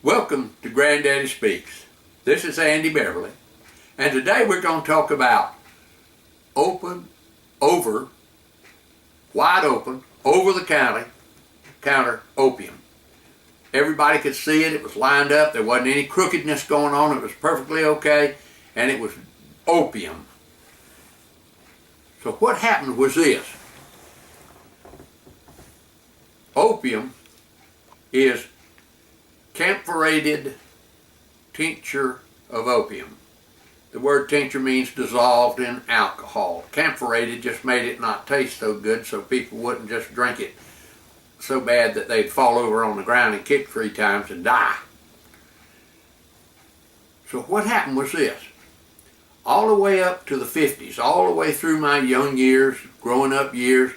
Welcome to Granddaddy Speaks. This is Andy Beverly, and today we're going to talk about wide open, over-the-counter opium. Everybody could see it. It was lined up. There wasn't any crookedness going on. It was perfectly okay, and it was opium. So what happened was this. Opium is camphorated tincture of opium. The word tincture means dissolved in alcohol. Camphorated just made it not taste so good, so people wouldn't just drink it so bad that they'd fall over on the ground and kick 3 times and die. So what happened was this. All the way up to the 50s, all the way through my young years, growing up years,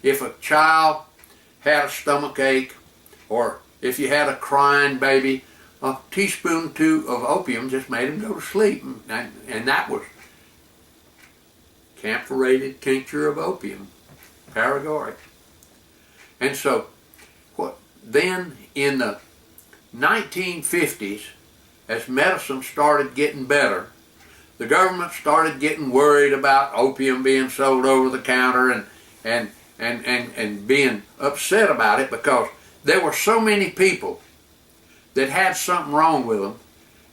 if a child had a stomach ache, or if you had a crying baby, a teaspoon or 2 of opium just made him go to sleep. And that was camphorated tincture of opium, paregoric. And so, then in the 1950s, as medicine started getting better, the government started getting worried about opium being sold over the counter and being upset about it, because there were so many people that had something wrong with them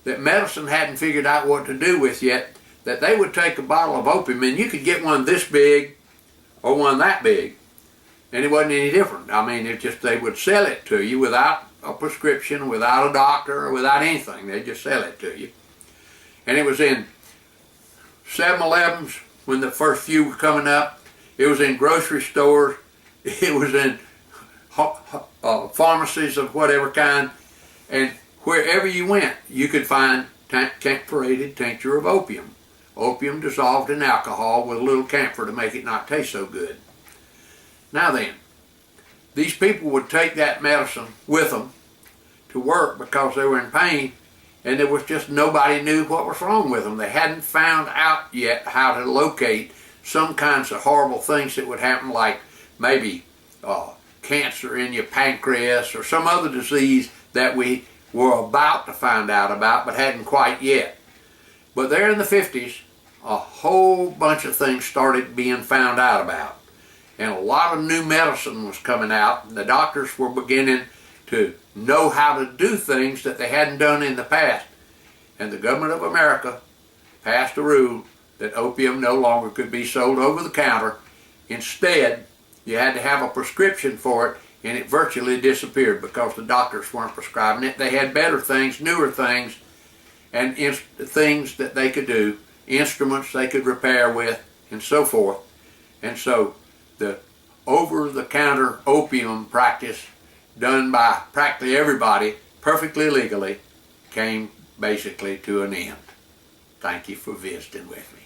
that medicine hadn't figured out what to do with yet, that they would take a bottle of opium, and you could get one this big or one that big, and it wasn't any different. I mean, it just, they would sell it to you without a prescription, without a doctor, or without anything. They'd just sell it to you. And it was in 7-Elevens when the first few were coming up. It was in grocery stores. It was in pharmacies of whatever kind. And wherever you went, you could find camphorated tincture of opium. Opium dissolved in alcohol with a little camphor to make it not taste so good. Now then, these people would take that medicine with them to work because they were in pain, and there was just nobody knew what was wrong with them. They hadn't found out yet how to locate some kinds of horrible things that would happen, like maybe cancer in your pancreas or some other disease that we were about to find out about but hadn't quite yet. But there in the 50s, a whole bunch of things started being found out about. And a lot of new medicine was coming out, and the doctors were beginning to know how to do things that they hadn't done in the past. And the government of America passed a rule that opium no longer could be sold over the counter. Instead, you had to have a prescription for it, and it virtually disappeared because the doctors weren't prescribing it. They had better things, newer things, and things that they could do, instruments they could repair with, and so forth. And so the over-the-counter opium practice done by practically everybody, perfectly legally, came basically to an end. Thank you for visiting with me.